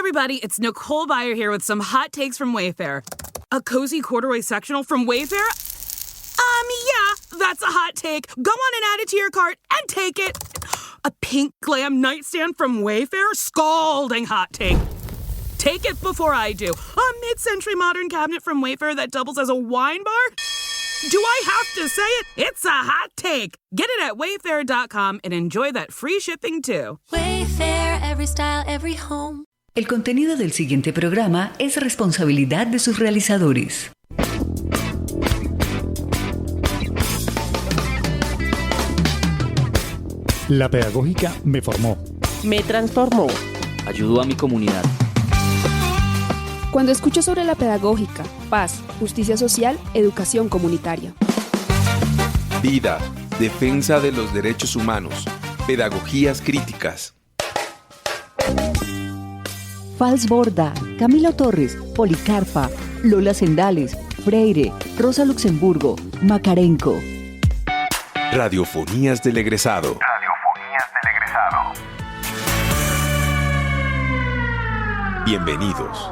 everybody, it's Nicole Byer here with some hot takes from Wayfair. A cozy corduroy sectional from Wayfair? Yeah, that's a hot take. Go on and add it to your cart and take it. A pink glam nightstand from Wayfair? Scalding hot take. Take it before I do. A mid-century modern cabinet from Wayfair that doubles as a wine bar? Do I have to say it? It's a hot take. Get it at wayfair.com and enjoy that free shipping too. Wayfair, every style, every home. El contenido del siguiente programa es responsabilidad de sus realizadores. La pedagógica me formó. Me transformó. Ayudó a mi comunidad. Cuando escucho sobre la pedagógica, paz, justicia social, educación comunitaria. Vida, defensa de los derechos humanos, pedagogías críticas. Fals Borda, Camilo Torres, Policarpa, Lola Sendales, Freire, Rosa Luxemburgo, Macarenco. Radiofonías del egresado. Bienvenidos.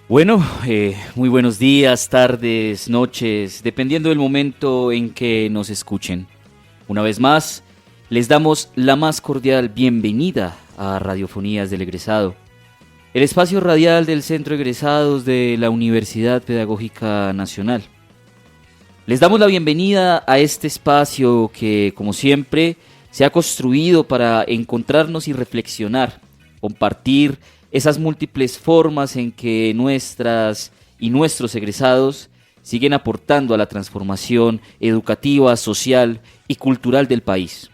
Bueno, muy buenos días, tardes, noches, dependiendo del momento en que nos escuchen. Una vez más, les damos la más cordial bienvenida a Radiofonías del Egresado, el espacio radial del Centro de Egresados de la Universidad Pedagógica Nacional. Les damos la bienvenida a este espacio que, como siempre, se ha construido para encontrarnos y reflexionar, compartir esas múltiples formas en que nuestras y nuestros egresados siguen aportando a la transformación educativa, social y cultural del país.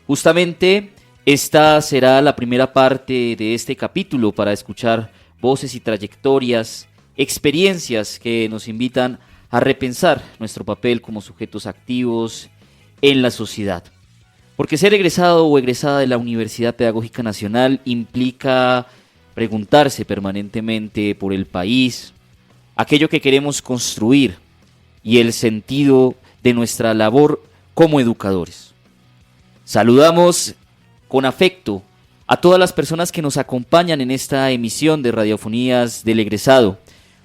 Justamente esta será la primera parte de este capítulo para escuchar voces y trayectorias, experiencias que nos invitan a repensar nuestro papel como sujetos activos en la sociedad. Porque ser egresado o egresada de la Universidad Pedagógica Nacional implica preguntarse permanentemente por el país, aquello que queremos construir y el sentido de nuestra labor como educadores. Saludamos con afecto a todas las personas que nos acompañan en esta emisión de Radiofonías del Egresado,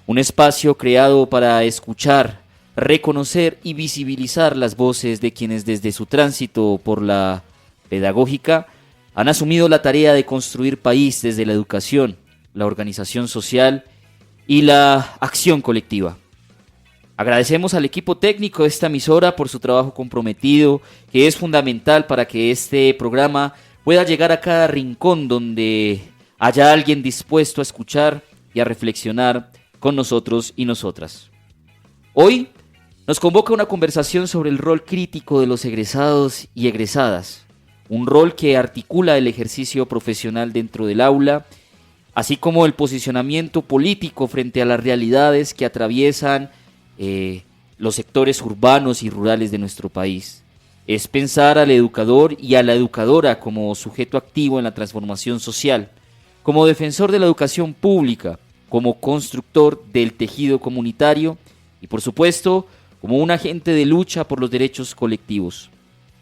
un espacio creado para escuchar, reconocer y visibilizar las voces de quienes desde su tránsito por la pedagógica han asumido la tarea de construir país desde la educación, la organización social y la acción colectiva. Agradecemos al equipo técnico de esta emisora por su trabajo comprometido, que es fundamental para que este programa pueda llegar a cada rincón donde haya alguien dispuesto a escuchar y a reflexionar con nosotros y nosotras. Hoy nos convoca una conversación sobre el rol crítico de los egresados y egresadas, un rol que articula el ejercicio profesional dentro del aula, así como el posicionamiento político frente a las realidades que atraviesan los sectores urbanos y rurales de nuestro país. Es pensar al educador y a la educadora como sujeto activo en la transformación social, como defensor de la educación pública, como constructor del tejido comunitario y, por supuesto, como un agente de lucha por los derechos colectivos.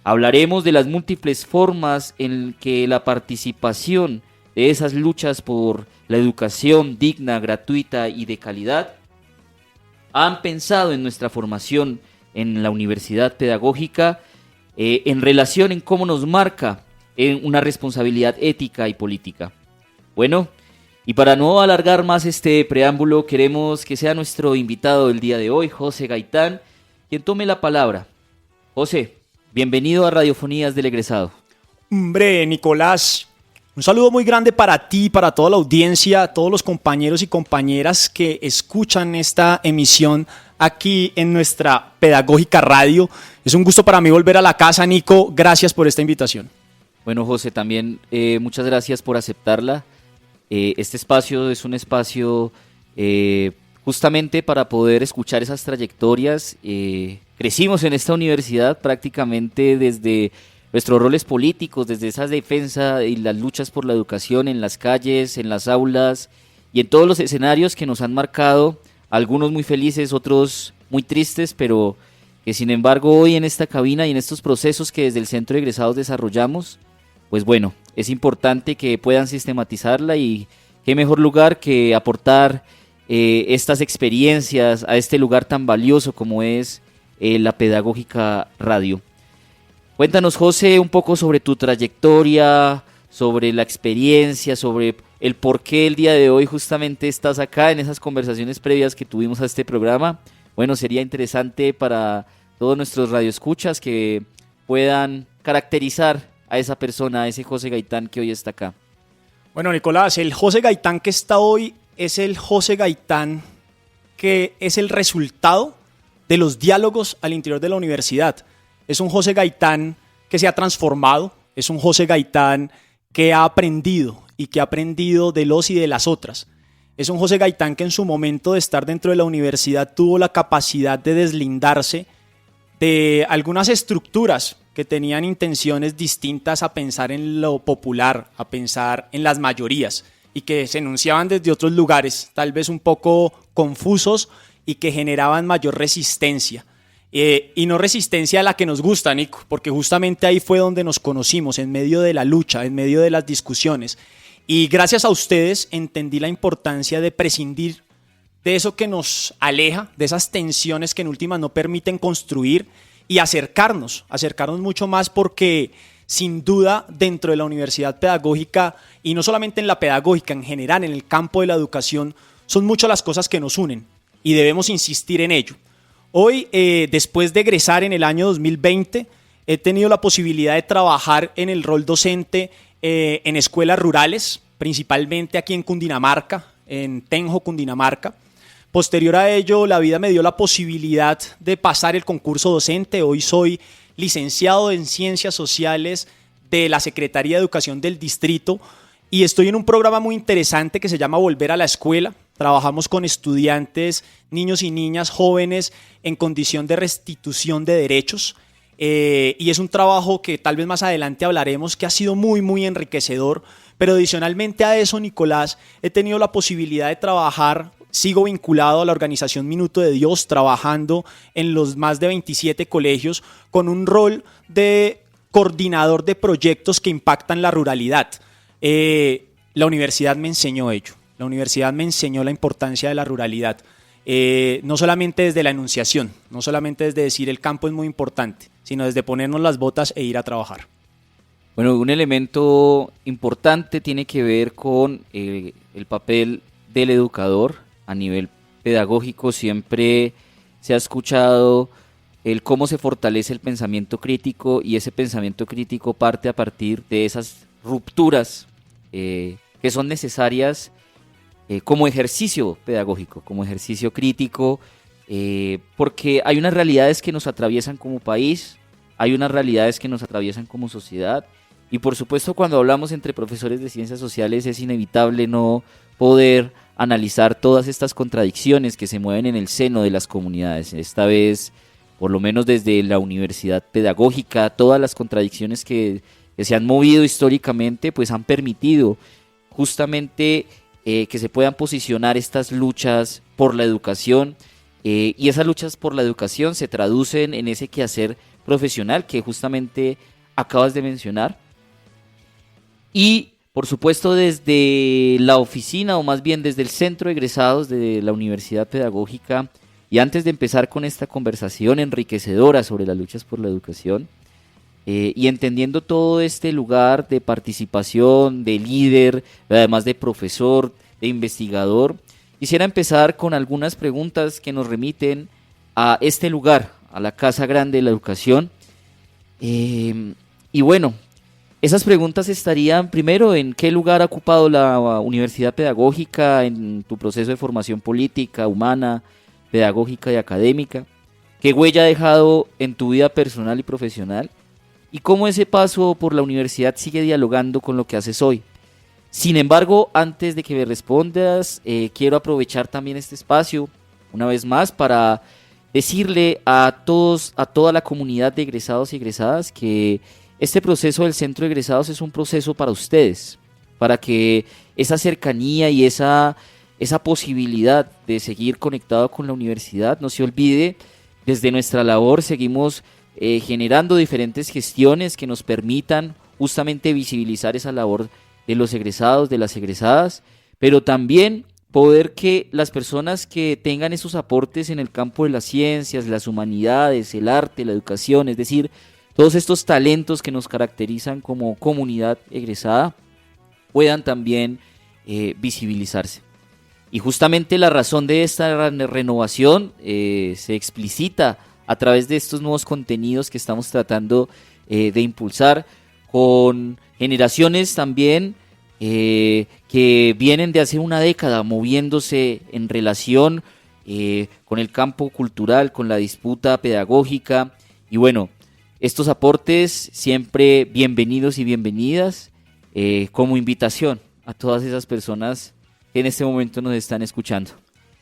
Hablaremos de las múltiples formas en que la participación de esas luchas por la educación digna, gratuita y de calidad han pensado en nuestra formación en la Universidad Pedagógica en relación en cómo nos marca una responsabilidad ética y política. Bueno, y para no alargar más este preámbulo, queremos que sea nuestro invitado del día de hoy, José Gaitán, quien tome la palabra. José, bienvenido a Radiofonías del Egresado. Hombre, Nicolás, un saludo muy grande para ti, para toda la audiencia, todos los compañeros y compañeras que escuchan esta emisión aquí en nuestra Pedagógica Radio. Es un gusto para mí volver a la casa, Nico. Gracias por esta invitación. Bueno, José, también muchas gracias por aceptarla. Este espacio es un espacio justamente para poder escuchar esas trayectorias. Crecimos en esta universidad prácticamente desde nuestros roles políticos, desde esa defensa y las luchas por la educación en las calles, en las aulas y en todos los escenarios que nos han marcado, algunos muy felices, otros muy tristes, pero que sin embargo hoy en esta cabina y en estos procesos que desde el Centro de Egresados desarrollamos, pues bueno, es importante que puedan sistematizarla y qué mejor lugar que aportar estas experiencias a este lugar tan valioso como es la Pedagógica Radio. Cuéntanos, José, un poco sobre tu trayectoria, sobre la experiencia, sobre el por qué el día de hoy justamente estás acá en esas conversaciones previas que tuvimos a este programa. Bueno, sería interesante para todos nuestros radioescuchas que puedan caracterizar a esa persona, a ese José Gaitán que hoy está acá. Bueno, Nicolás, el José Gaitán que está hoy es el José Gaitán que es el resultado de los diálogos al interior de la universidad. Es un José Gaitán que se ha transformado, es un José Gaitán que ha aprendido y que ha aprendido de los y de las otras. Es un José Gaitán que en su momento de estar dentro de la universidad tuvo la capacidad de deslindarse de algunas estructuras que tenían intenciones distintas a pensar en lo popular, a pensar en las mayorías y que se enunciaban desde otros lugares, tal vez un poco confusos y que generaban mayor resistencia. Y no resistencia a la que nos gusta, Nico, porque justamente ahí fue donde nos conocimos, en medio de la lucha, en medio de las discusiones. Y gracias a ustedes entendí la importancia de prescindir de eso que nos aleja, de esas tensiones que en últimas no permiten construir y acercarnos mucho más, porque sin duda dentro de la universidad pedagógica, y no solamente en la pedagógica, en general en el campo de la educación, son muchas las cosas que nos unen y debemos insistir en ello. Hoy, después de egresar en el año 2020, he tenido la posibilidad de trabajar en el rol docente en escuelas rurales, principalmente aquí en Cundinamarca, en Tenjo, Cundinamarca. Posterior a ello, la vida me dio la posibilidad de pasar el concurso docente. Hoy soy licenciado en Ciencias Sociales de la Secretaría de Educación del Distrito y estoy en un programa muy interesante que se llama Volver a la Escuela. Trabajamos con estudiantes, niños y niñas jóvenes en condición de restitución de derechos y es un trabajo que tal vez más adelante hablaremos, que ha sido muy, muy enriquecedor. Pero adicionalmente a eso, Nicolás, he tenido la posibilidad de trabajar, sigo vinculado a la organización Minuto de Dios, trabajando en los más de 27 colegios con un rol de coordinador de proyectos que impactan la ruralidad. La universidad me enseñó ello. La universidad me enseñó la importancia de la ruralidad, no solamente desde la enunciación, no solamente desde decir el campo es muy importante, sino desde ponernos las botas e ir a trabajar. Bueno, un elemento importante tiene que ver con el papel del educador a nivel pedagógico. Siempre se ha escuchado el cómo se fortalece el pensamiento crítico y ese pensamiento crítico parte a partir de esas rupturas que son necesarias como ejercicio pedagógico, como ejercicio crítico, porque hay unas realidades que nos atraviesan como país, hay unas realidades que nos atraviesan como sociedad y por supuesto cuando hablamos entre profesores de ciencias sociales es inevitable no poder analizar todas estas contradicciones que se mueven en el seno de las comunidades. Esta vez, por lo menos desde la universidad pedagógica, todas las contradicciones que se han movido históricamente pues han permitido justamente que se puedan posicionar estas luchas por la educación y esas luchas por la educación se traducen en ese quehacer profesional que justamente acabas de mencionar y por supuesto desde la oficina o más bien desde el centro de egresados de la Universidad Pedagógica. Y antes de empezar con esta conversación enriquecedora sobre las luchas por la educación y entendiendo todo este lugar de participación, de líder, además de profesor, de investigador, quisiera empezar con algunas preguntas que nos remiten a este lugar, a la Casa Grande de la Educación. Y bueno, esas preguntas estarían primero en qué lugar ha ocupado la Universidad Pedagógica en tu proceso de formación política, humana, pedagógica y académica, qué huella ha dejado en tu vida personal y profesional y cómo ese paso por la universidad sigue dialogando con lo que haces hoy. Sin embargo, antes de que me respondas, quiero aprovechar también este espacio una vez más para decirle a toda la comunidad de egresados y egresadas que este proceso del Centro de Egresados es un proceso para ustedes, para que esa cercanía y esa esa posibilidad de seguir conectado con la universidad. No se olvide, desde nuestra labor seguimos generando diferentes gestiones que nos permitan justamente visibilizar esa labor de los egresados, de las egresadas, pero también poder que las personas que tengan esos aportes en el campo de las ciencias, las humanidades, el arte, la educación, es decir, todos estos talentos que nos caracterizan como comunidad egresada, puedan también visibilizarse. Y justamente la razón de esta renovación se explicita a través de estos nuevos contenidos que estamos tratando de impulsar con generaciones también que vienen de hace una década moviéndose en relación con el campo cultural, con la disputa pedagógica. Y bueno, estos aportes siempre bienvenidos y bienvenidas como invitación a todas esas personas que en este momento nos están escuchando.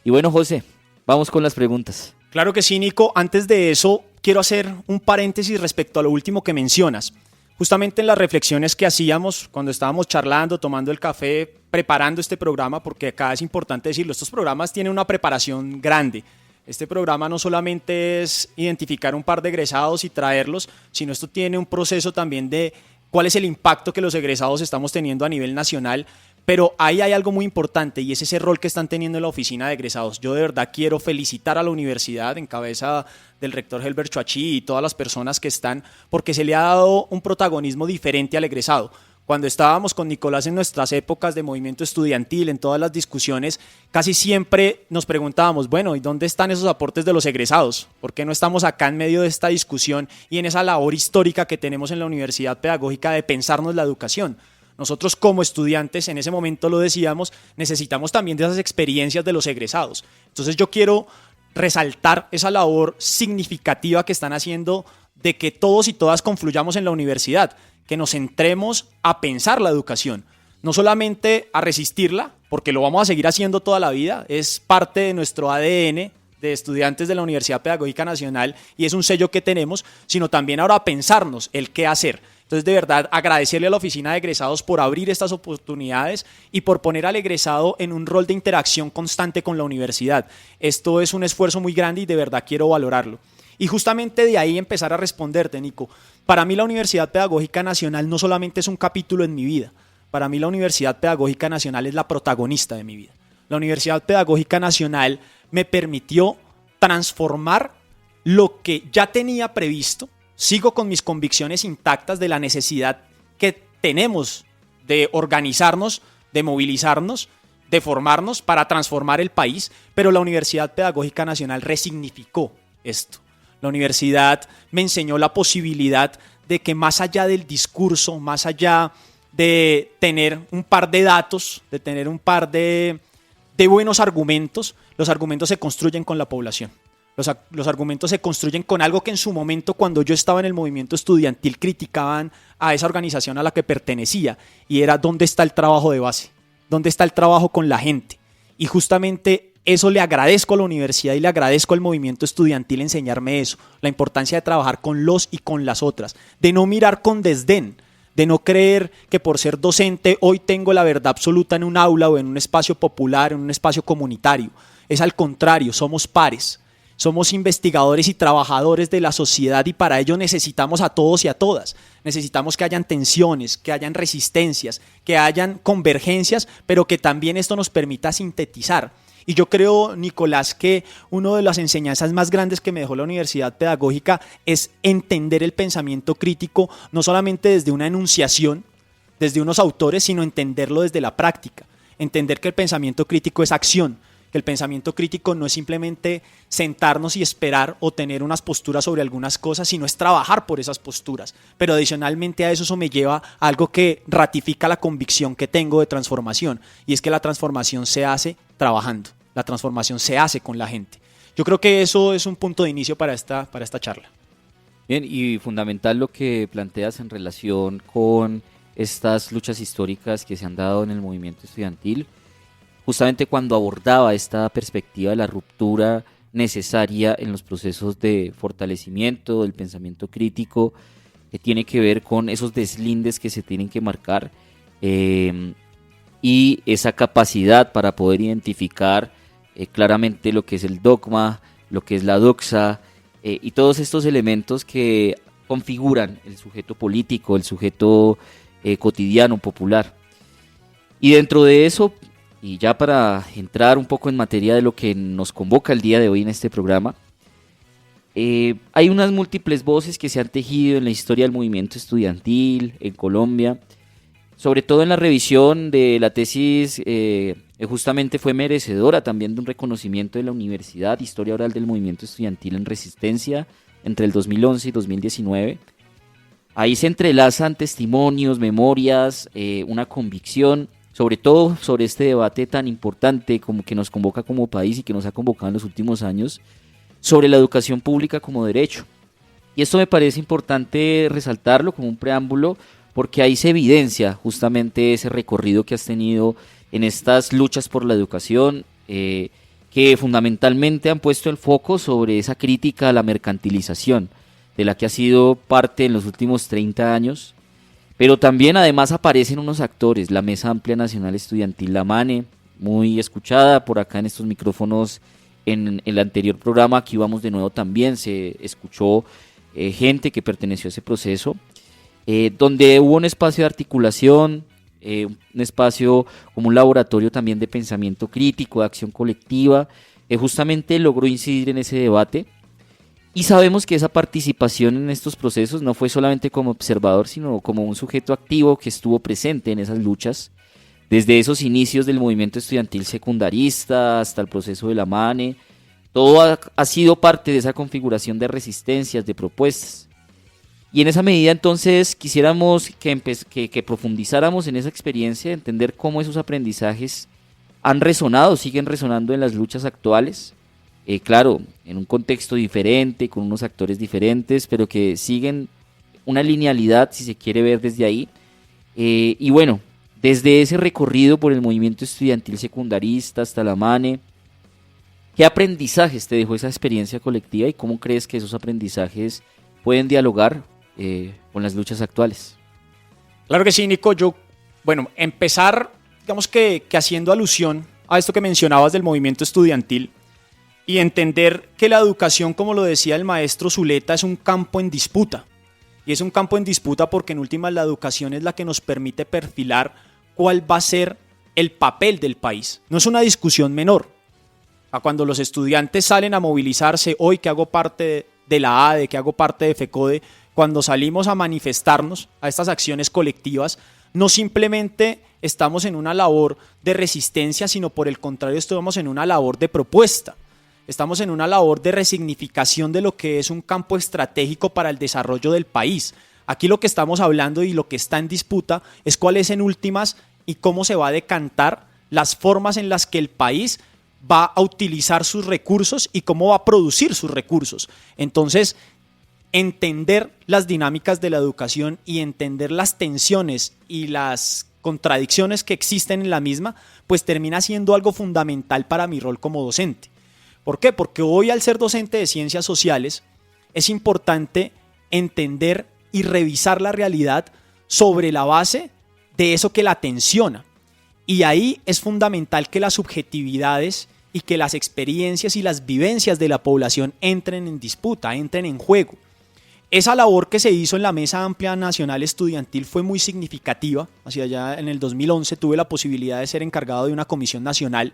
Y bueno, José, vamos con las preguntas. Claro que sí, Nico. Antes de eso, quiero hacer un paréntesis respecto a lo último que mencionas. Justamente en las reflexiones que hacíamos cuando estábamos charlando, tomando el café, preparando este programa, porque acá es importante decirlo, estos programas tienen una preparación grande. Este programa no solamente es identificar un par de egresados y traerlos, sino esto tiene un proceso también de cuál es el impacto que los egresados estamos teniendo a nivel nacional. Pero ahí hay algo muy importante y es ese rol que están teniendo en la oficina de egresados. Yo de verdad quiero felicitar a la universidad en cabeza del rector Helber Choachí y todas las personas que están, porque se le ha dado un protagonismo diferente al egresado. Cuando estábamos con Nicolás en nuestras épocas de movimiento estudiantil, en todas las discusiones, casi siempre nos preguntábamos, bueno, ¿y dónde están esos aportes de los egresados? ¿Por qué no estamos acá en medio de esta discusión y en esa labor histórica que tenemos en la Universidad Pedagógica de pensarnos la educación? Nosotros como estudiantes, en ese momento lo decíamos, necesitamos también de esas experiencias de los egresados. Entonces yo quiero resaltar esa labor significativa que están haciendo de que todos y todas confluyamos en la universidad, que nos centremos a pensar la educación, no solamente a resistirla, porque lo vamos a seguir haciendo toda la vida, es parte de nuestro ADN de estudiantes de la Universidad Pedagógica Nacional y es un sello que tenemos, sino también ahora a pensarnos el qué hacer. Entonces, de verdad, agradecerle a la oficina de egresados por abrir estas oportunidades y por poner al egresado en un rol de interacción constante con la universidad. Esto es un esfuerzo muy grande y de verdad quiero valorarlo. Y justamente de ahí empezar a responderte, Nico. Para mí la Universidad Pedagógica Nacional no solamente es un capítulo en mi vida. Para mí la Universidad Pedagógica Nacional es la protagonista de mi vida. La Universidad Pedagógica Nacional me permitió transformar lo que ya tenía previsto. Sigo con mis convicciones intactas de la necesidad que tenemos de organizarnos, de movilizarnos, de formarnos para transformar el país, pero la Universidad Pedagógica Nacional resignificó esto. La universidad me enseñó la posibilidad de que más allá del discurso, más allá de tener un par de datos, de tener un par de buenos argumentos, los argumentos se construyen con la población. Los argumentos se construyen con algo que en su momento, cuando yo estaba en el movimiento estudiantil, criticaban a esa organización a la que pertenecía, y era ¿dónde está el trabajo de base? ¿Dónde está el trabajo con la gente? Y justamente eso le agradezco a la universidad y le agradezco al movimiento estudiantil enseñarme eso, la importancia de trabajar con los y con las otras, de no mirar con desdén, de no creer que por ser docente hoy tengo la verdad absoluta en un aula o en un espacio popular, en un espacio comunitario. Es al contrario, somos pares. Somos investigadores y trabajadores de la sociedad y para ello necesitamos a todos y a todas. Necesitamos que hayan tensiones, que hayan resistencias, que hayan convergencias, pero que también esto nos permita sintetizar. Y yo creo, Nicolás, que una de las enseñanzas más grandes que me dejó la Universidad Pedagógica es entender el pensamiento crítico, no solamente desde una enunciación, desde unos autores, sino entenderlo desde la práctica. Entender que el pensamiento crítico es acción. Que el pensamiento crítico no es simplemente sentarnos y esperar o tener unas posturas sobre algunas cosas, sino es trabajar por esas posturas. Pero adicionalmente a eso me lleva a algo que ratifica la convicción que tengo de transformación, y es que la transformación se hace trabajando, la transformación se hace con la gente. Yo creo que eso es un punto de inicio para esta charla. Bien, y fundamental lo que planteas en relación con estas luchas históricas que se han dado en el movimiento estudiantil. Justamente cuando abordaba esta perspectiva de la ruptura necesaria en los procesos de fortalecimiento del pensamiento crítico, que tiene que ver con esos deslindes que se tienen que marcar. y esa capacidad para poder identificar claramente lo que es el dogma, lo que es la doxa y todos estos elementos que configuran el sujeto político, el sujeto cotidiano, popular. Y dentro de eso, y ya para entrar un poco en materia de lo que nos convoca el día de hoy en este programa, hay unas múltiples voces que se han tejido en la historia del movimiento estudiantil en Colombia, sobre todo en la revisión de la tesis, justamente fue merecedora también de un reconocimiento de la Universidad, Historia Oral del Movimiento Estudiantil en Resistencia, entre el 2011 y 2019. Ahí se entrelazan testimonios, memorias, una convicción, sobre todo sobre este debate tan importante como que nos convoca como país y que nos ha convocado en los últimos años, sobre la educación pública como derecho. Y esto me parece importante resaltarlo como un preámbulo, porque ahí se evidencia justamente ese recorrido que has tenido en estas luchas por la educación, que fundamentalmente han puesto el foco sobre esa crítica a la mercantilización, de la que ha sido parte en los últimos 30 años, pero también además aparecen unos actores, la Mesa Amplia Nacional Estudiantil, la MANE, muy escuchada por acá en estos micrófonos en el anterior programa, aquí vamos de nuevo también, se escuchó gente que perteneció a ese proceso, donde hubo un espacio de articulación, un espacio como un laboratorio también de pensamiento crítico, de acción colectiva, justamente logró incidir en ese debate. Y sabemos que esa participación en estos procesos no fue solamente como observador, sino como un sujeto activo que estuvo presente en esas luchas, desde esos inicios del movimiento estudiantil secundarista hasta el proceso de la MANE. Todo ha sido parte de esa configuración de resistencias, de propuestas. Y en esa medida entonces quisiéramos que profundizáramos en esa experiencia, de entender cómo esos aprendizajes han resonado, siguen resonando en las luchas actuales. Claro, en un contexto diferente, con unos actores diferentes, pero que siguen una linealidad, si se quiere ver desde ahí. Y bueno, desde ese recorrido por el movimiento estudiantil secundarista hasta la MANE, ¿qué aprendizajes te dejó esa experiencia colectiva y cómo crees que esos aprendizajes pueden dialogar con las luchas actuales? Claro que sí, Nico. Empezar, digamos que haciendo alusión a esto que mencionabas del movimiento estudiantil, y entender que la educación, como lo decía el maestro Zuleta, es un campo en disputa. Y es un campo en disputa porque en últimas la educación es la que nos permite perfilar cuál va a ser el papel del país. No es una discusión menor. Cuando los estudiantes salen a movilizarse, hoy que hago parte de la ADE, que hago parte de FECODE, cuando salimos a manifestarnos a estas acciones colectivas, no simplemente estamos en una labor de resistencia, sino por el contrario estamos en una labor de propuesta. Estamos en una labor de resignificación de lo que es un campo estratégico para el desarrollo del país. Aquí lo que estamos hablando y lo que está en disputa es cuál es en últimas y cómo se va a decantar las formas en las que el país va a utilizar sus recursos y cómo va a producir sus recursos. Entonces, entender las dinámicas de la educación y entender las tensiones y las contradicciones que existen en la misma, pues termina siendo algo fundamental para mi rol como docente. ¿Por qué? Porque hoy, al ser docente de ciencias sociales, es importante entender y revisar la realidad sobre la base de eso que la tensiona. Y ahí es fundamental que las subjetividades y que las experiencias y las vivencias de la población entren en disputa, entren en juego. Esa labor que se hizo en la Mesa Amplia Nacional Estudiantil fue muy significativa. Hacia allá en el 2011 tuve la posibilidad de ser encargado de una comisión nacional.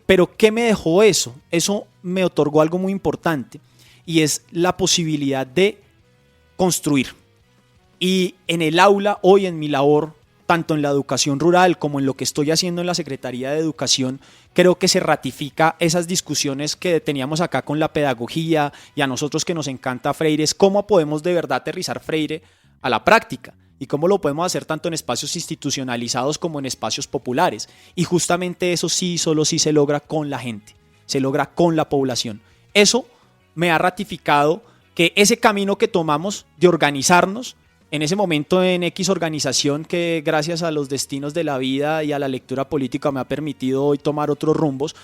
Pero ¿qué me dejó eso? Eso me otorgó algo muy importante y es la posibilidad de construir. Y en el aula, hoy en mi labor, tanto en la educación rural como en lo que estoy haciendo en la Secretaría de Educación, creo que se ratifica esas discusiones que teníamos acá con la pedagogía y a nosotros que nos encanta Freire, es cómo podemos de verdad aterrizar Freire a la práctica. Y cómo lo podemos hacer tanto en espacios institucionalizados como en espacios populares. Y justamente eso sí, solo sí se logra con la gente, se logra con la población. Eso me ha ratificado que ese camino que tomamos de organizarnos, en ese momento en X organización que gracias a los destinos de la vida y a la lectura política me ha permitido hoy tomar otros rumbos,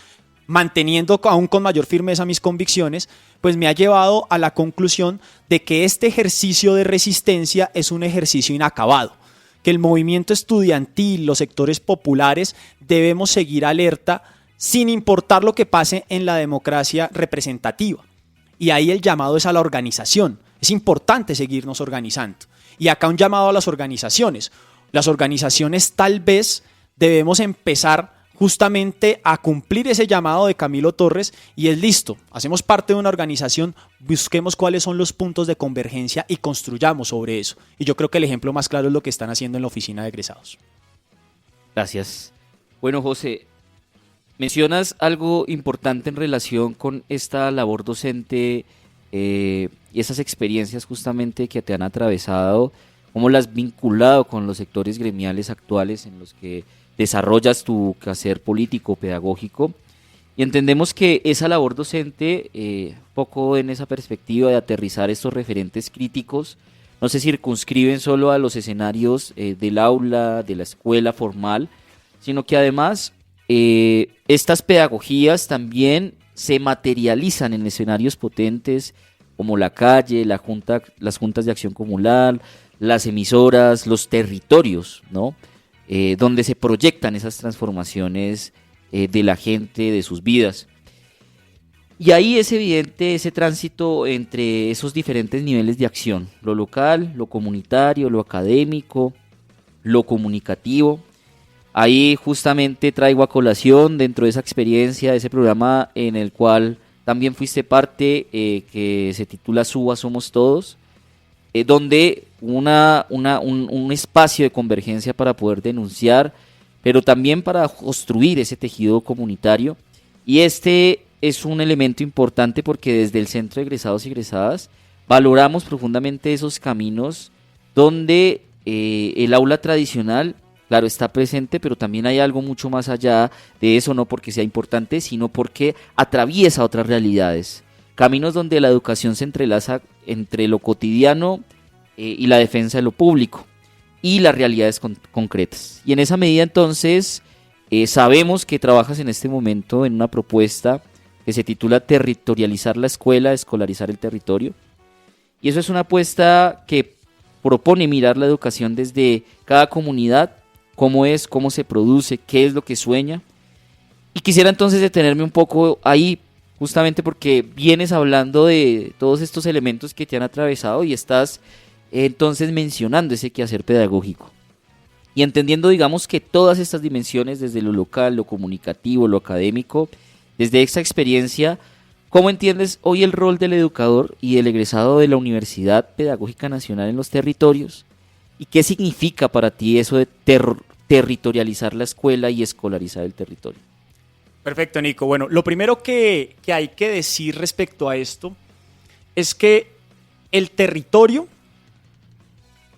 manteniendo aún con mayor firmeza mis convicciones, pues me ha llevado a la conclusión de que este ejercicio de resistencia es un ejercicio inacabado, que el movimiento estudiantil, los sectores populares, debemos seguir alerta sin importar lo que pase en la democracia representativa. Y ahí el llamado es a la organización. Es importante seguirnos organizando. Y acá un llamado a las organizaciones. Las organizaciones tal vez debemos empezar justamente a cumplir ese llamado de Camilo Torres y es listo, hacemos parte de una organización, busquemos cuáles son los puntos de convergencia y construyamos sobre eso. Y yo creo que el ejemplo más claro es lo que están haciendo en la oficina de egresados. Gracias. Bueno, José, mencionas algo importante en relación con esta labor docente y esas experiencias justamente que te han atravesado, cómo las has vinculado con los sectores gremiales actuales en los que desarrollas tu quehacer político, pedagógico, y entendemos que esa labor docente, poco en esa perspectiva de aterrizar estos referentes críticos, no se circunscriben solo a los escenarios del aula, de la escuela formal, sino que además estas pedagogías también se materializan en escenarios potentes como la calle, las juntas de acción comunal, las emisoras, los territorios, ¿no? Donde se proyectan esas transformaciones de la gente, de sus vidas. Y ahí es evidente ese tránsito entre esos diferentes niveles de acción, lo local, lo comunitario, lo académico, lo comunicativo. Ahí justamente traigo a colación dentro de esa experiencia, de ese programa en el cual también fuiste parte, que se titula Suba Somos Todos, donde un espacio de convergencia para poder denunciar, pero también para construir ese tejido comunitario. Y este es un elemento importante porque desde el Centro de Egresados y Egresadas valoramos profundamente esos caminos donde el aula tradicional, claro, está presente, pero también hay algo mucho más allá de eso, no porque sea importante, sino porque atraviesa otras realidades. Caminos donde la educación se entrelaza entre lo cotidiano y la defensa de lo público y las realidades concretas. Y en esa medida entonces sabemos que trabajas en este momento en una propuesta que se titula Territorializar la escuela, escolarizar el territorio. Y eso es una apuesta que propone mirar la educación desde cada comunidad, cómo es, cómo se produce, qué es lo que sueña. Y quisiera entonces detenerme un poco ahí, justamente porque vienes hablando de todos estos elementos que te han atravesado y estás entonces mencionando ese quehacer pedagógico. Y entendiendo, digamos, que todas estas dimensiones, desde lo local, lo comunicativo, lo académico, desde esa experiencia, ¿cómo entiendes hoy el rol del educador y del egresado de la Universidad Pedagógica Nacional en los territorios? ¿Y qué significa para ti eso de territorializar la escuela y escolarizar el territorio? Perfecto, Nico. Bueno, lo primero que hay que decir respecto a esto es que el territorio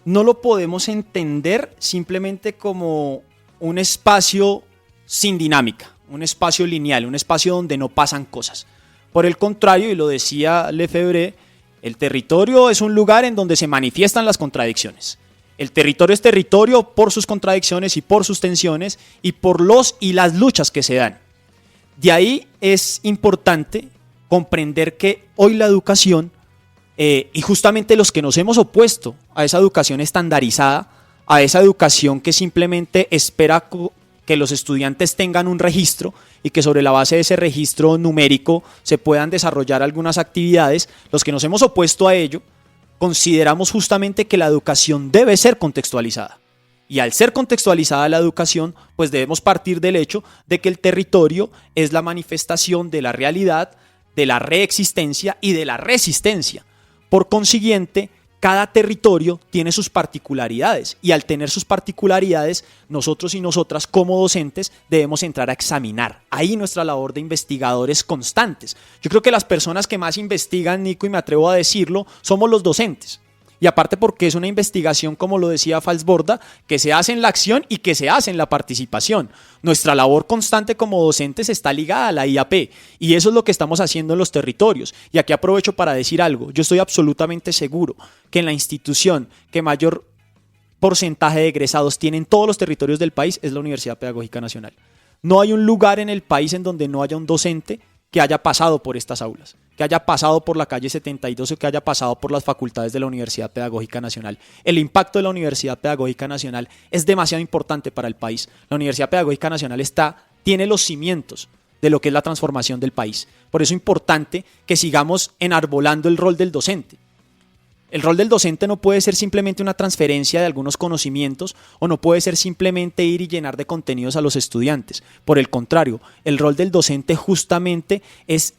no lo podemos entender simplemente como un espacio sin dinámica, un espacio lineal, un espacio donde no pasan cosas. Por el contrario, y lo decía Lefebvre, el territorio es un lugar en donde se manifiestan las contradicciones. El territorio es territorio por sus contradicciones y por sus tensiones y por los y las luchas que se dan. De ahí es importante comprender que hoy la educación, y justamente los que nos hemos opuesto a esa educación estandarizada, a esa educación que simplemente espera que los estudiantes tengan un registro y que sobre la base de ese registro numérico se puedan desarrollar algunas actividades, los que nos hemos opuesto a ello, consideramos justamente que la educación debe ser contextualizada. Y al ser contextualizada la educación, pues debemos partir del hecho de que el territorio es la manifestación de la realidad, de la reexistencia y de la resistencia. Por consiguiente, cada territorio tiene sus particularidades y al tener sus particularidades, nosotros y nosotras como docentes debemos entrar a examinar. Ahí nuestra labor de investigadores constantes. Yo creo que las personas que más investigan, Nico, y me atrevo a decirlo, somos los docentes. Y aparte porque es una investigación, como lo decía Falsborda, que se hace en la acción y que se hace en la participación. Nuestra labor constante como docentes está ligada a la IAP y eso es lo que estamos haciendo en los territorios. Y aquí aprovecho para decir algo. Yo estoy absolutamente seguro que en la institución que mayor porcentaje de egresados tiene en todos los territorios del país es la Universidad Pedagógica Nacional. No hay un lugar en el país en donde no haya un docente que haya pasado por estas aulas, que haya pasado por la calle 72 o que haya pasado por las facultades de la Universidad Pedagógica Nacional. El impacto de la Universidad Pedagógica Nacional es demasiado importante para el país. La Universidad Pedagógica Nacional tiene los cimientos de lo que es la transformación del país. Por eso es importante que sigamos enarbolando el rol del docente. El rol del docente no puede ser simplemente una transferencia de algunos conocimientos o no puede ser simplemente ir y llenar de contenidos a los estudiantes. Por el contrario, el rol del docente justamente es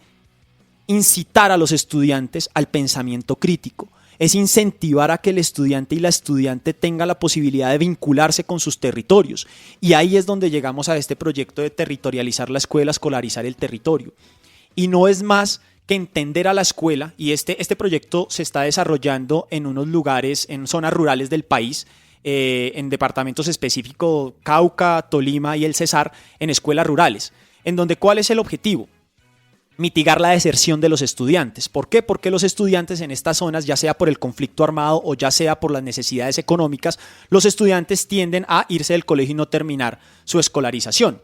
incitar a los estudiantes al pensamiento crítico, es incentivar a que el estudiante y la estudiante tengan la posibilidad de vincularse con sus territorios. Y ahí es donde llegamos a este proyecto de territorializar la escuela, escolarizar el territorio. Y no es más que entender a la escuela, y este proyecto se está desarrollando en unos lugares, en zonas rurales del país, en departamentos específicos, Cauca, Tolima y el Cesar, en escuelas rurales, en donde ¿cuál es el objetivo? Mitigar la deserción de los estudiantes. ¿Por qué? Porque los estudiantes en estas zonas, ya sea por el conflicto armado o ya sea por las necesidades económicas, los estudiantes tienden a irse del colegio y no terminar su escolarización.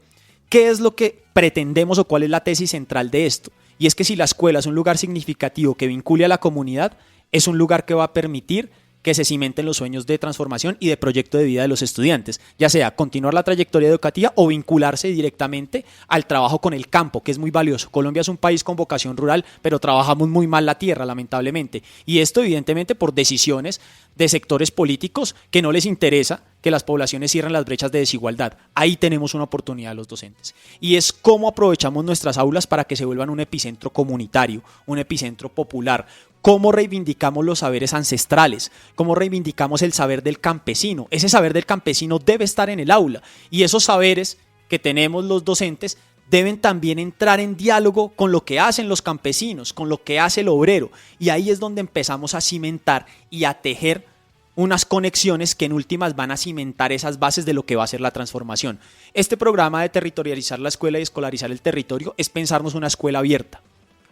¿Qué es lo que pretendemos o cuál es la tesis central de esto? Y es que si la escuela es un lugar significativo que vincule a la comunidad, es un lugar que va a permitir que se cimenten los sueños de transformación y de proyecto de vida de los estudiantes, ya sea continuar la trayectoria educativa o vincularse directamente al trabajo con el campo, que es muy valioso. Colombia es un país con vocación rural, pero trabajamos muy mal la tierra, lamentablemente. Y esto evidentemente por decisiones de sectores políticos que no les interesa que las poblaciones cierren las brechas de desigualdad. Ahí tenemos una oportunidad los docentes. Y es cómo aprovechamos nuestras aulas para que se vuelvan un epicentro comunitario, un epicentro popular. Cómo reivindicamos los saberes ancestrales, cómo reivindicamos el saber del campesino. Ese saber del campesino debe estar en el aula. Y esos saberes que tenemos los docentes deben también entrar en diálogo con lo que hacen los campesinos, con lo que hace el obrero. Y ahí es donde empezamos a cimentar y a tejer unas conexiones que en últimas van a cimentar esas bases de lo que va a ser la transformación. Este programa de territorializar la escuela y escolarizar el territorio es pensarnos una escuela abierta.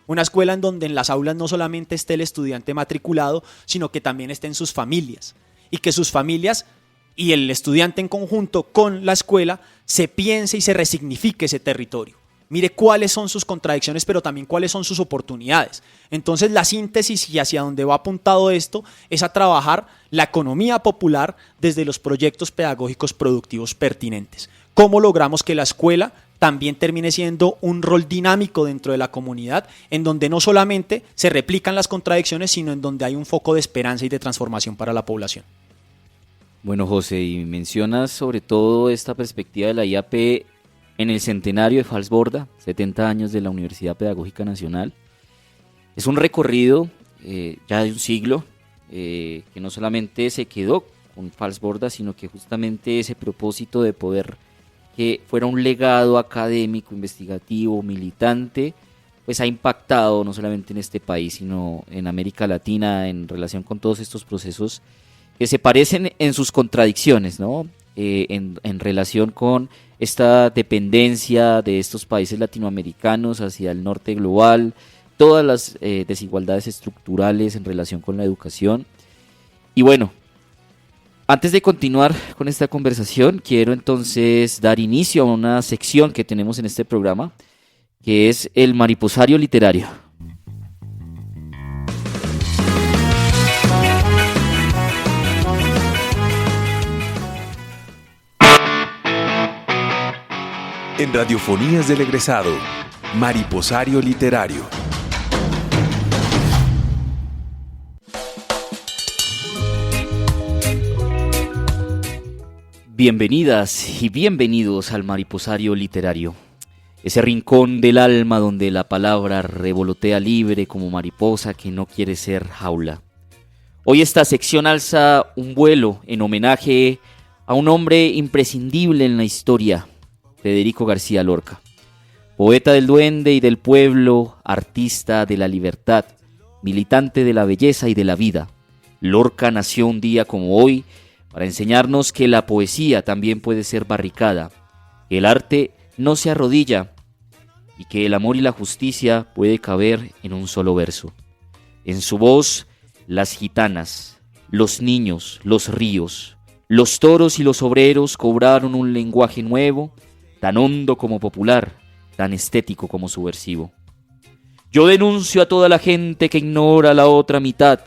Una escuela en donde en las aulas no solamente esté el estudiante matriculado, sino que también estén sus familias. Y que sus familias y el estudiante en conjunto con la escuela se piense y se resignifique ese territorio. Mire cuáles son sus contradicciones, pero también cuáles son sus oportunidades. Entonces la síntesis y hacia dónde va apuntado esto es a trabajar la economía popular desde los proyectos pedagógicos productivos pertinentes. ¿Cómo logramos que la escuela también termine siendo un rol dinámico dentro de la comunidad, en donde no solamente se replican las contradicciones, sino en donde hay un foco de esperanza y de transformación para la población? Bueno, José, y mencionas sobre todo esta perspectiva de la IAP en el centenario de Falsborda, 70 años de la Universidad Pedagógica Nacional. Es un recorrido ya de un siglo, que no solamente se quedó con Falsborda, sino que justamente ese propósito de poder que fuera un legado académico, investigativo, militante, pues ha impactado no solamente en este país, sino en América Latina en relación con todos estos procesos que se parecen en sus contradicciones, ¿no? En relación con esta dependencia de estos países latinoamericanos hacia el norte global, todas las desigualdades estructurales en relación con la educación. Y bueno, antes de continuar con esta conversación, quiero entonces dar inicio a una sección que tenemos en este programa, que es el mariposario literario. En Radiofonías del Egresado, Mariposario Literario. Bienvenidas y bienvenidos al Mariposario Literario, ese rincón del alma donde la palabra revolotea libre como mariposa que no quiere ser jaula. Hoy esta sección alza un vuelo en homenaje a un hombre imprescindible en la historia, Federico García Lorca, poeta del duende y del pueblo, artista de la libertad, militante de la belleza y de la vida. Lorca nació un día como hoy para enseñarnos que la poesía también puede ser barricada, que el arte no se arrodilla y que el amor y la justicia puede caber en un solo verso. En su voz, las gitanas, los niños, los ríos, los toros y los obreros cobraron un lenguaje nuevo, tan hondo como popular, tan estético como subversivo. Yo denuncio a toda la gente que ignora la otra mitad,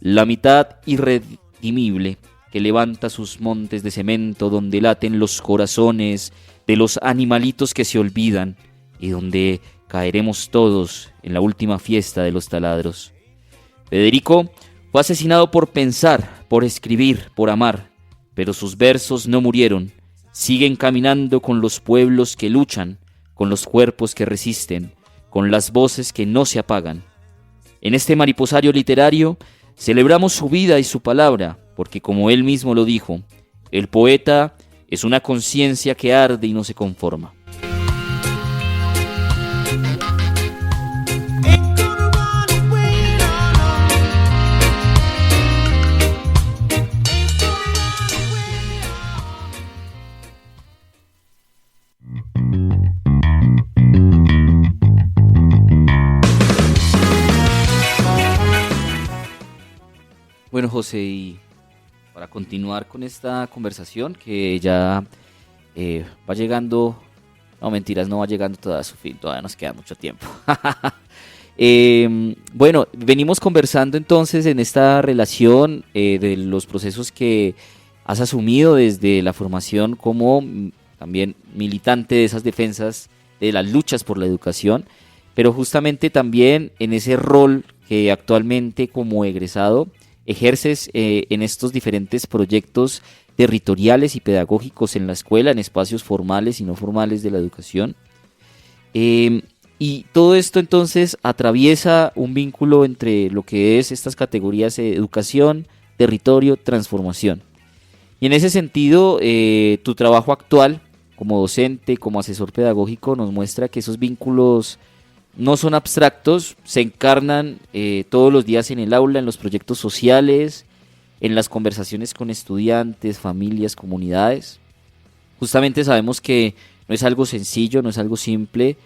la mitad irredimible, que levanta sus montes de cemento donde laten los corazones de los animalitos que se olvidan y donde caeremos todos en la última fiesta de los taladros. Federico fue asesinado por pensar, por escribir, por amar, pero sus versos no murieron, siguen caminando con los pueblos que luchan, con los cuerpos que resisten, con las voces que no se apagan. En este mariposario literario celebramos su vida y su palabra, porque como él mismo lo dijo, el poeta es una conciencia que arde y no se conforma. Bueno, José, y para continuar con esta conversación que ya va llegando, no mentiras, no va llegando toda a su fin, todavía nos queda mucho tiempo. Bueno, venimos conversando entonces en esta relación de los procesos que has asumido desde la formación como también militante de esas defensas, de las luchas por la educación, pero justamente también en ese rol que actualmente como egresado ejerces en estos diferentes proyectos territoriales y pedagógicos en la escuela, en espacios formales y no formales de la educación. Y todo esto entonces atraviesa un vínculo entre lo que es estas categorías de educación, territorio, transformación. Y en ese sentido, tu trabajo actual como docente, como asesor pedagógico, nos muestra que esos vínculos no son abstractos, se encarnan todos los días en el aula, en los proyectos sociales, en las conversaciones con estudiantes, familias, comunidades. Justamente sabemos que no es algo sencillo, no es algo simple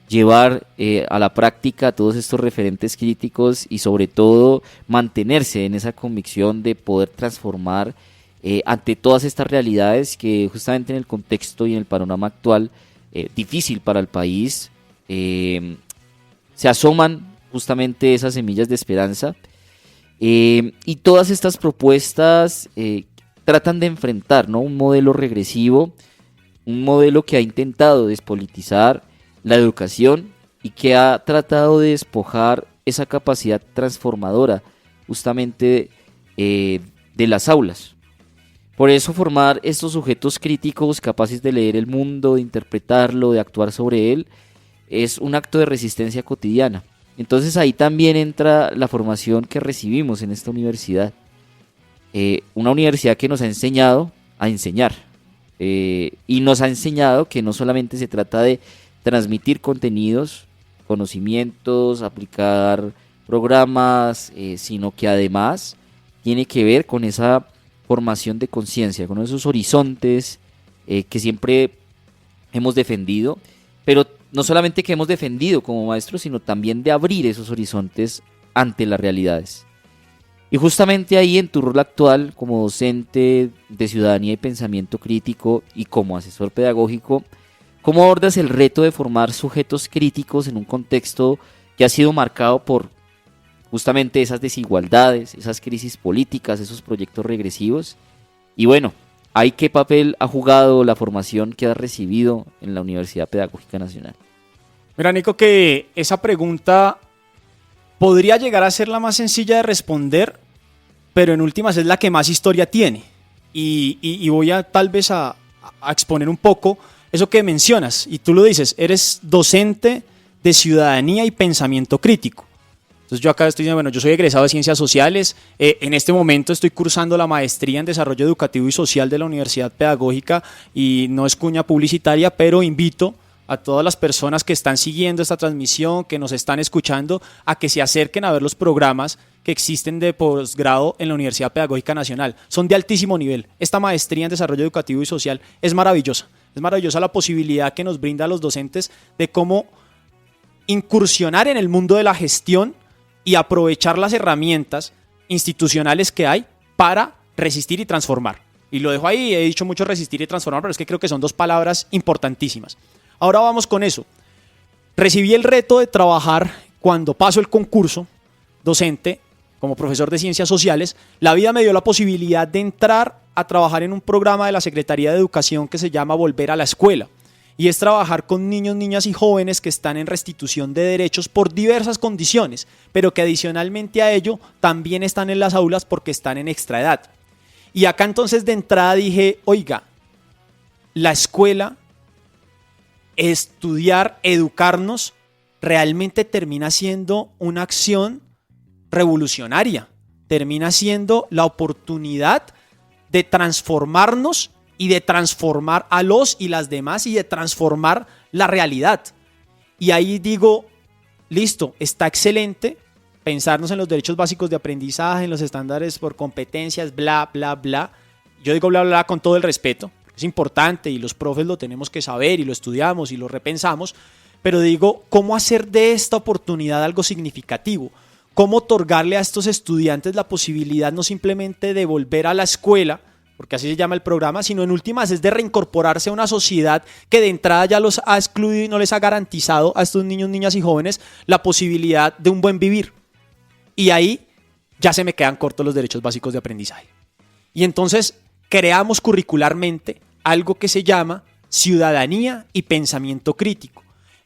llevar a la práctica todos estos referentes críticos y sobre todo mantenerse en esa convicción de poder transformar ante todas estas realidades que justamente en el contexto y en el panorama actual difícil para el país se asoman justamente esas semillas de esperanza y todas estas propuestas tratan de enfrentar, ¿no?, un modelo regresivo, un modelo que ha intentado despolitizar la educación y que ha tratado de despojar esa capacidad transformadora justamente de las aulas. Por eso formar estos sujetos críticos capaces de leer el mundo, de interpretarlo, de actuar sobre él, es un acto de resistencia cotidiana. Entonces ahí también entra la formación que recibimos en esta universidad. Una universidad que nos ha enseñado a enseñar. Y nos ha enseñado que no solamente se trata de transmitir contenidos, conocimientos, aplicar programas, sino que además tiene que ver con esa formación de conciencia, con esos horizontes que siempre hemos defendido, pero no solamente que hemos defendido como maestros, sino también de abrir esos horizontes ante las realidades. Y justamente ahí en tu rol actual como docente de ciudadanía y pensamiento crítico y como asesor pedagógico, ¿cómo abordas el reto de formar sujetos críticos en un contexto que ha sido marcado por justamente esas desigualdades, esas crisis políticas, esos proyectos regresivos? Y bueno, ¿ahí qué papel ha jugado la formación que has recibido en la Universidad Pedagógica Nacional? Mira, Nico, que esa pregunta podría llegar a ser la más sencilla de responder, pero en últimas es la que más historia tiene. Y voy a tal vez a exponer un poco eso que mencionas. Y tú lo dices, eres docente de ciudadanía y pensamiento crítico. Entonces yo acá estoy diciendo, bueno, yo soy egresado de Ciencias Sociales, en este momento estoy cursando la maestría en Desarrollo Educativo y Social de la Universidad Pedagógica y no es cuña publicitaria, pero invito a todas las personas que están siguiendo esta transmisión, que nos están escuchando, a que se acerquen a ver los programas que existen de posgrado en la Universidad Pedagógica Nacional. Son de altísimo nivel. Esta maestría en Desarrollo Educativo y Social es maravillosa. Es maravillosa la posibilidad que nos brinda a los docentes de cómo incursionar en el mundo de la gestión y aprovechar las herramientas institucionales que hay para resistir y transformar. Y lo dejo ahí, he dicho mucho resistir y transformar, pero es que creo que son dos palabras importantísimas. Ahora vamos con eso. Recibí el reto de trabajar cuando paso el concurso docente como profesor de ciencias sociales, la vida me dio la posibilidad de entrar a trabajar en un programa de la Secretaría de Educación que se llama Volver a la Escuela. Y es trabajar con niños, niñas y jóvenes que están en restitución de derechos por diversas condiciones, pero que adicionalmente a ello también están en las aulas porque están en extraedad. Y acá entonces de entrada dije, oiga, la escuela, estudiar, educarnos, realmente termina siendo una acción revolucionaria, termina siendo la oportunidad de transformarnos y de transformar a los y las demás y de transformar la realidad. Y ahí digo, listo, está excelente pensarnos en los derechos básicos de aprendizaje, en los estándares por competencias, bla, bla, bla. Yo digo bla, bla, bla con todo el respeto, es importante y los profes lo tenemos que saber y lo estudiamos y lo repensamos, pero digo, ¿cómo hacer de esta oportunidad algo significativo? ¿Cómo otorgarle a estos estudiantes la posibilidad no simplemente de volver a la escuela, porque así se llama el programa, sino en últimas es de reincorporarse a una sociedad que de entrada ya los ha excluido y no les ha garantizado a estos niños, niñas y jóvenes la posibilidad de un buen vivir? Y ahí ya se me quedan cortos los derechos básicos de aprendizaje. Y entonces creamos curricularmente algo que se llama ciudadanía y pensamiento crítico,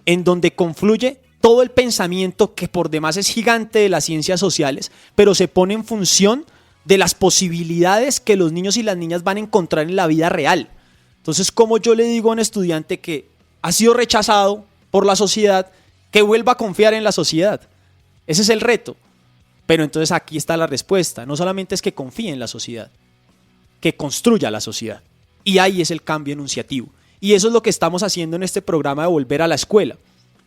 en donde confluye todo el pensamiento que por demás es gigante de las ciencias sociales, pero se pone en función de las posibilidades que los niños y las niñas van a encontrar en la vida real. Entonces, ¿cómo yo le digo a un estudiante que ha sido rechazado por la sociedad que vuelva a confiar en la sociedad? Ese es el reto. Pero entonces aquí está la respuesta. No solamente es que confíe en la sociedad, que construya la sociedad. Y ahí es el cambio enunciativo. Y eso es lo que estamos haciendo en este programa de Volver a la Escuela.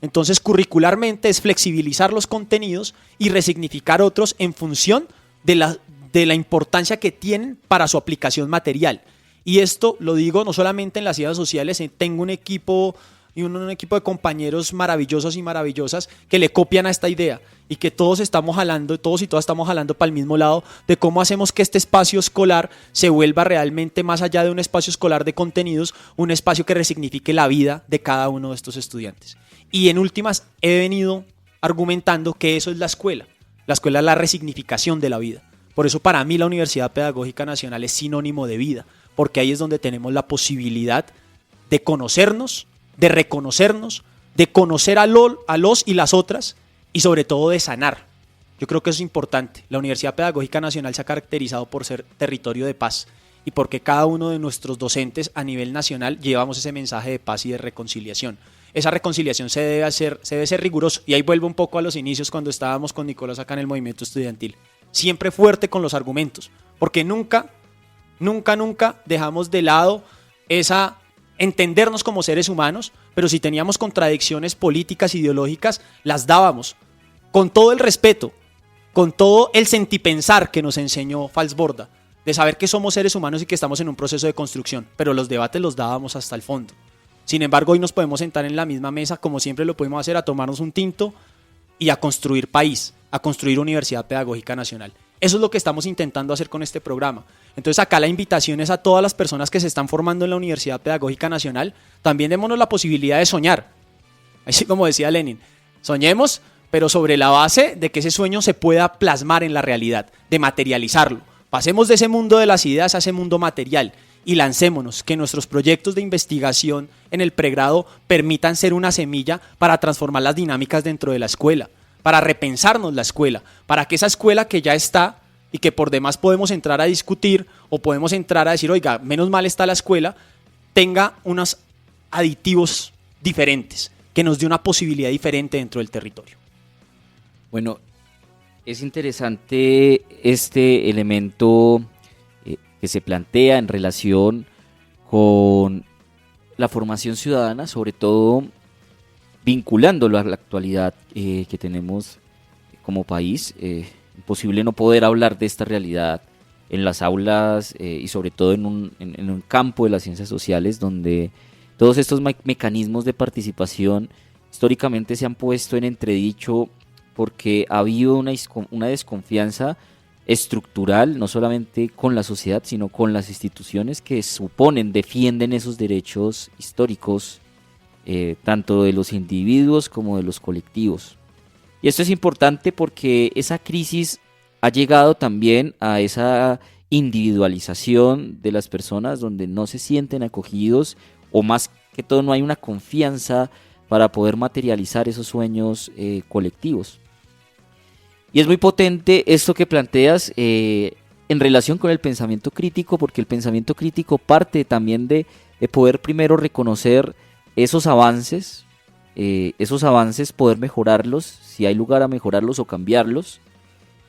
Entonces, curricularmente es flexibilizar los contenidos y resignificar otros en función de la importancia que tienen para su aplicación material. Y esto lo digo no solamente en las ciencias sociales, tengo un equipo y un equipo de compañeros maravillosos y maravillosas que le copian a esta idea y que todos estamos jalando, todos y todas estamos jalando para el mismo lado de cómo hacemos que este espacio escolar se vuelva realmente más allá de un espacio escolar de contenidos, un espacio que resignifique la vida de cada uno de estos estudiantes. Y en últimas he venido argumentando que eso es la escuela. La escuela es la resignificación de la vida. Por eso para mí la Universidad Pedagógica Nacional es sinónimo de vida, porque ahí es donde tenemos la posibilidad de conocernos, de reconocernos, de conocer a los y las otras y sobre todo de sanar. Yo creo que eso es importante. La Universidad Pedagógica Nacional se ha caracterizado por ser territorio de paz y porque cada uno de nuestros docentes a nivel nacional llevamos ese mensaje de paz y de reconciliación. Esa reconciliación se debe ser riguroso y ahí vuelvo un poco a los inicios cuando estábamos con Nicolás acá en el movimiento estudiantil. Siempre fuerte con los argumentos, porque nunca dejamos de lado esa entendernos como seres humanos, pero si teníamos contradicciones políticas, ideológicas, las dábamos con todo el respeto, con todo el sentipensar que nos enseñó Falsborda, de saber que somos seres humanos y que estamos en un proceso de construcción, pero los debates los dábamos hasta el fondo. Sin embargo, hoy nos podemos sentar en la misma mesa, como siempre lo podemos hacer, a tomarnos un tinto y a construir país, a construir Universidad Pedagógica Nacional. Eso es lo que estamos intentando hacer con este programa. Entonces acá la invitación es a todas las personas que se están formando en la Universidad Pedagógica Nacional, también démonos la posibilidad de soñar. Así como decía Lenin, soñemos, pero sobre la base de que ese sueño se pueda plasmar en la realidad, de materializarlo. Pasemos de ese mundo de las ideas a ese mundo material y lancémonos, que nuestros proyectos de investigación en el pregrado permitan ser una semilla para transformar las dinámicas dentro de la escuela, para repensarnos la escuela, para que esa escuela que ya está y que por demás podemos entrar a discutir o podemos entrar a decir, oiga, menos mal está la escuela, tenga unos aditivos diferentes, que nos dé una posibilidad diferente dentro del territorio. Bueno, es interesante este elemento que se plantea en relación con la formación ciudadana, sobre todo vinculándolo a la actualidad que tenemos como país. Imposible no poder hablar de esta realidad en las aulas y sobre todo en un campo de las ciencias sociales donde todos estos mecanismos de participación históricamente se han puesto en entredicho porque ha habido una desconfianza estructural, no solamente con la sociedad, sino con las instituciones que defienden esos derechos históricos, tanto de los individuos como de los colectivos. Y esto es importante porque esa crisis ha llegado también a esa individualización de las personas donde no se sienten acogidos o más que todo no hay una confianza para poder materializar esos sueños colectivos. Y es muy potente esto que planteas en relación con el pensamiento crítico, porque el pensamiento crítico parte también de poder primero reconocer esos avances, poder mejorarlos, si hay lugar a mejorarlos o cambiarlos,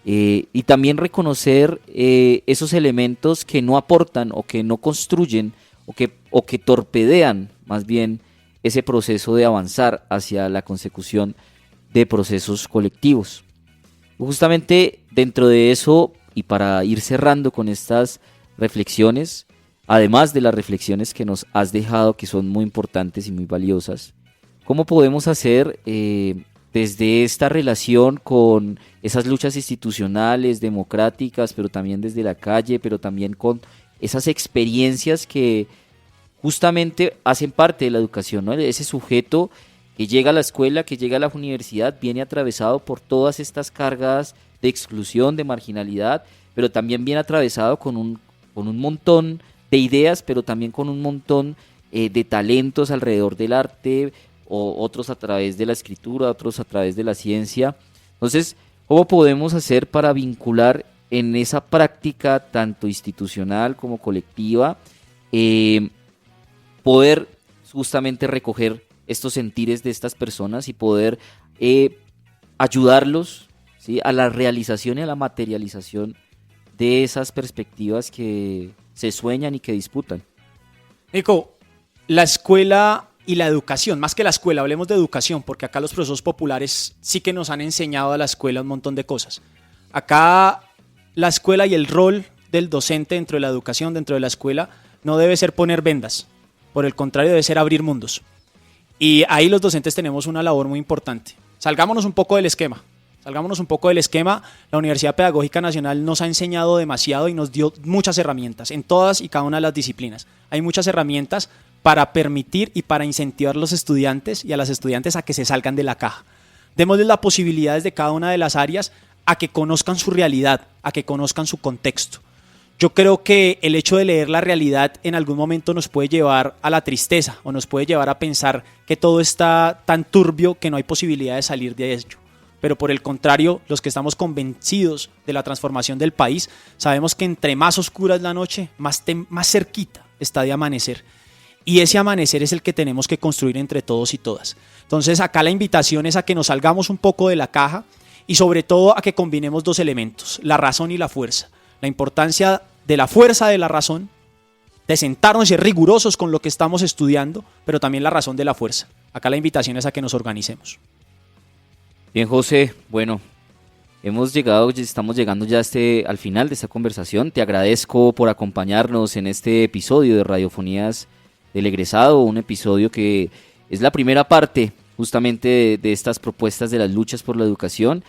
y también reconocer esos elementos que no aportan o que no construyen o que torpedean más bien ese proceso de avanzar hacia la consecución de procesos colectivos. Justamente dentro de eso, y para ir cerrando con estas reflexiones, además de las reflexiones que nos has dejado, que son muy importantes y muy valiosas, ¿cómo podemos hacer desde esta relación con esas luchas institucionales, democráticas, pero también desde la calle, pero también con esas experiencias que justamente hacen parte de la educación, ¿no? Ese sujeto que llega a la escuela, que llega a la universidad, viene atravesado por todas estas cargas de exclusión, de marginalidad, pero también viene atravesado con un montón de ideas, pero también con un montón de talentos alrededor del arte, o otros a través de la escritura, otros a través de la ciencia. Entonces, ¿cómo podemos hacer para vincular en esa práctica tanto institucional como colectiva, poder justamente recoger estos sentires de estas personas y poder ayudarlos, ¿sí?, a la realización y a la materialización de esas perspectivas que se sueñan y que disputan? Nico, la escuela y la educación, más que la escuela, hablemos de educación, porque acá los procesos populares sí que nos han enseñado a la escuela un montón de cosas. Acá la escuela y el rol del docente dentro de la educación, dentro de la escuela, no debe ser poner vendas, por el contrario debe ser abrir mundos. Y ahí los docentes tenemos una labor muy importante. Salgámonos un poco del esquema. La Universidad Pedagógica Nacional nos ha enseñado demasiado y nos dio muchas herramientas en todas y cada una de las disciplinas. Hay muchas herramientas para permitir y para incentivar a los estudiantes y a las estudiantes a que se salgan de la caja. Démosles las posibilidades de cada una de las áreas a que conozcan su realidad, a que conozcan su contexto. Yo creo que el hecho de leer la realidad en algún momento nos puede llevar a la tristeza o nos puede llevar a pensar que todo está tan turbio que no hay posibilidad de salir de ello. Pero por el contrario, los que estamos convencidos de la transformación del país, sabemos que entre más oscura es la noche, más cerquita está de amanecer. Y ese amanecer es el que tenemos que construir entre todos y todas. Entonces acá la invitación es a que nos salgamos un poco de la caja y sobre todo a que combinemos dos elementos, la razón y la fuerza. La importancia de la fuerza de la razón, de sentarnos y ser rigurosos con lo que estamos estudiando, pero también la razón de la fuerza. Acá la invitación es a que nos organicemos. Bien, José, bueno, estamos llegando ya al final de esta conversación. Te agradezco por acompañarnos en este episodio de Radiofonías del Egresado, un episodio que es la primera parte justamente de estas propuestas de las luchas por la educación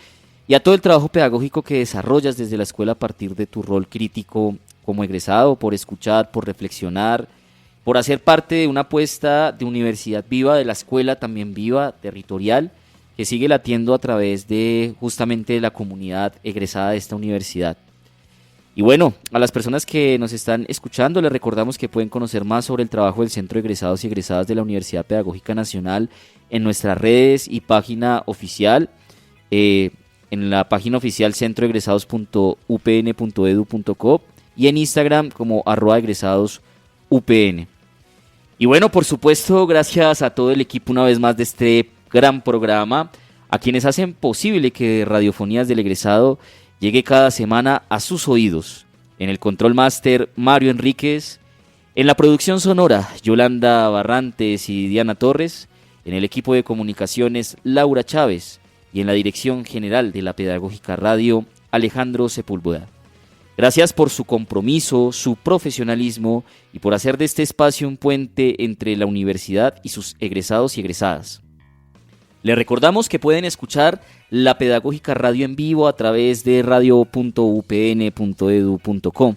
y a todo el trabajo pedagógico que desarrollas desde la escuela a partir de tu rol crítico como egresado, por escuchar, por reflexionar, por hacer parte de una apuesta de universidad viva, de la escuela también viva, territorial, que sigue latiendo a través de justamente la comunidad egresada de esta universidad. Y bueno, a las personas que nos están escuchando les recordamos que pueden conocer más sobre el trabajo del Centro de Egresados y Egresadas de la Universidad Pedagógica Nacional en nuestras redes y página oficial, en la página oficial centroegresados.upn.edu.co y en Instagram como @egresadosupn. Y bueno, por supuesto, gracias a todo el equipo una vez más de este gran programa, a quienes hacen posible que Radiofonías del Egresado llegue cada semana a sus oídos. En el control máster, Mario Enríquez. En la producción sonora, Yolanda Barrantes y Diana Torres. En el equipo de comunicaciones, Laura Chávez. Y en la dirección general de la Pedagógica Radio, Alejandro Sepúlveda. Gracias por su compromiso, su profesionalismo y por hacer de este espacio un puente entre la universidad y sus egresados y egresadas. Les recordamos que pueden escuchar la Pedagógica Radio en vivo a través de radio.upn.edu.co.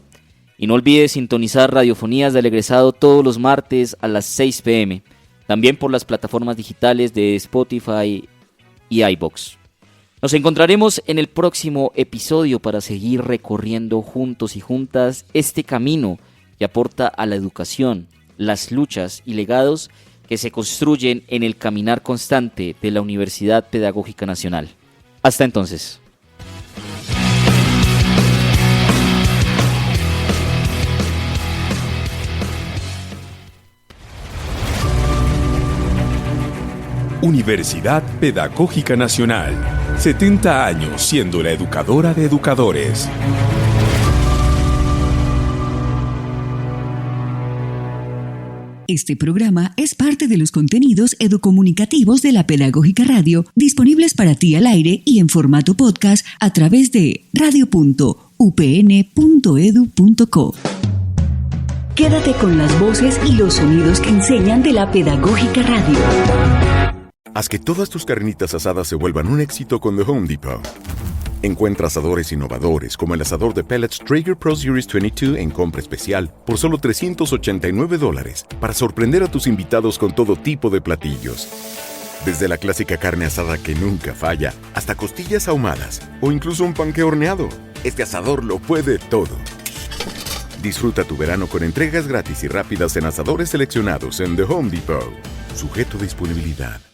Y no olvides sintonizar Radiofonías del Egresado todos los martes a las 6 p.m. También por las plataformas digitales de Spotify y iVoox. Nos encontraremos en el próximo episodio para seguir recorriendo juntos y juntas este camino que aporta a la educación, las luchas y legados que se construyen en el caminar constante de la Universidad Pedagógica Nacional. Hasta entonces. Universidad Pedagógica Nacional. 70 años siendo la educadora de educadores. Este programa es parte de los contenidos educomunicativos de la Pedagógica Radio, disponibles para ti al aire y en formato podcast a través de radio.upn.edu.co. Quédate con las voces y los sonidos que enseñan de la Pedagógica Radio. Haz que todas tus carnitas asadas se vuelvan un éxito con The Home Depot. Encuentra asadores innovadores como el asador de pellets Traeger Pro Series 22 en compra especial por solo $389 para sorprender a tus invitados con todo tipo de platillos. Desde la clásica carne asada que nunca falla, hasta costillas ahumadas o incluso un panque horneado. Este asador lo puede todo. Disfruta tu verano con entregas gratis y rápidas en asadores seleccionados en The Home Depot. Sujeto a disponibilidad.